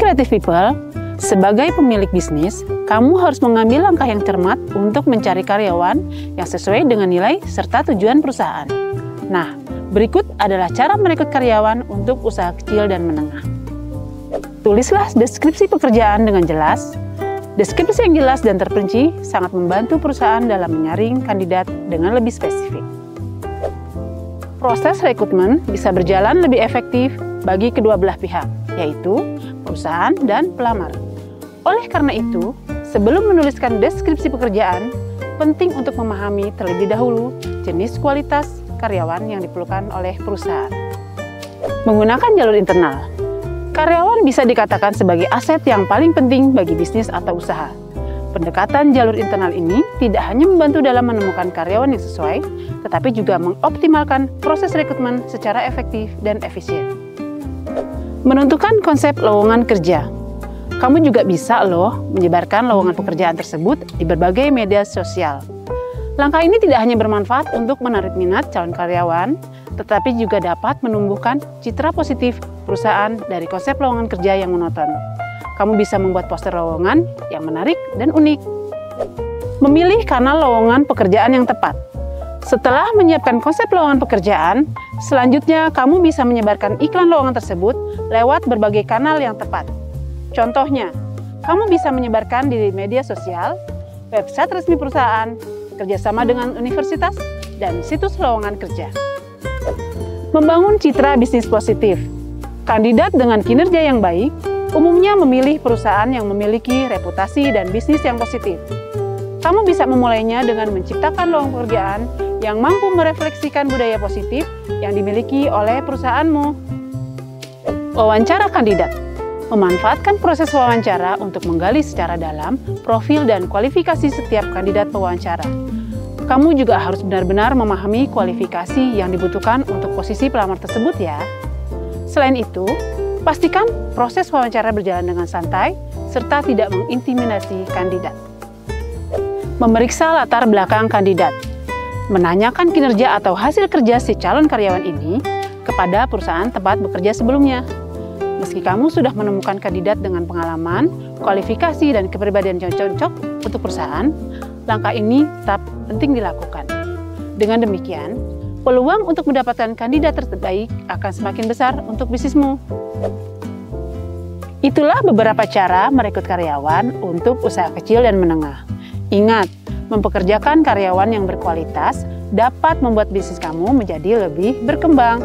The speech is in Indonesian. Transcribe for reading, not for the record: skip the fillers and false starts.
creative people, sebagai pemilik bisnis, kamu harus mengambil langkah yang cermat untuk mencari karyawan yang sesuai dengan nilai serta tujuan perusahaan. Nah, berikut adalah cara merekrut karyawan untuk usaha kecil dan menengah. Tulislah deskripsi pekerjaan dengan jelas. Deskripsi yang jelas dan terperinci sangat membantu perusahaan dalam menyaring kandidat dengan lebih spesifik. Proses rekrutmen bisa berjalan lebih efektif bagi kedua belah pihak, yaitu perusahaan dan pelamar. Oleh karena itu, sebelum menuliskan deskripsi pekerjaan, penting untuk memahami terlebih dahulu jenis kualitas karyawan yang diperlukan oleh perusahaan. Menggunakan jalur internal. Karyawan bisa dikatakan sebagai aset yang paling penting bagi bisnis atau usaha. Pendekatan jalur internal ini tidak hanya membantu dalam menemukan karyawan yang sesuai, tetapi juga mengoptimalkan proses rekrutmen secara efektif dan efisien. Menentukan konsep lowongan kerja. Kamu juga bisa menyebarkan lowongan pekerjaan tersebut di berbagai media sosial. Langkah ini tidak hanya bermanfaat untuk menarik minat calon karyawan, tetapi juga dapat menumbuhkan citra positif perusahaan dari konsep lowongan kerja yang monoton. Kamu bisa membuat poster lowongan yang menarik dan unik. Memilih kanal lowongan pekerjaan yang tepat. Setelah menyiapkan konsep lowongan pekerjaan, selanjutnya kamu bisa menyebarkan iklan lowongan tersebut lewat berbagai kanal yang tepat. Contohnya, kamu bisa menyebarkan di media sosial, website resmi perusahaan, kerjasama dengan universitas, dan situs lowongan kerja. Membangun citra bisnis positif. Kandidat dengan kinerja yang baik umumnya memilih perusahaan yang memiliki reputasi dan bisnis yang positif. Kamu bisa memulainya dengan menciptakan lowongan pekerjaan yang mampu merefleksikan budaya positif yang dimiliki oleh perusahaanmu. Wawancara kandidat. Memanfaatkan proses wawancara untuk menggali secara dalam profil dan kualifikasi setiap kandidat pewawancara. Kamu juga harus benar-benar memahami kualifikasi yang dibutuhkan untuk posisi pelamar tersebut ya. Selain itu, pastikan proses wawancara berjalan dengan santai serta tidak mengintimidasi kandidat. Memeriksa latar belakang kandidat. Menanyakan kinerja atau hasil kerja si calon karyawan ini kepada perusahaan tempat bekerja sebelumnya. Meski kamu sudah menemukan kandidat dengan pengalaman, kualifikasi, dan kepribadian yang cocok untuk perusahaan, langkah ini tetap penting dilakukan. Dengan demikian, peluang untuk mendapatkan kandidat terbaik akan semakin besar untuk bisnismu. Itulah beberapa cara merekrut karyawan untuk usaha kecil dan menengah. Ingat, mempekerjakan karyawan yang berkualitas dapat membuat bisnis kamu menjadi lebih berkembang.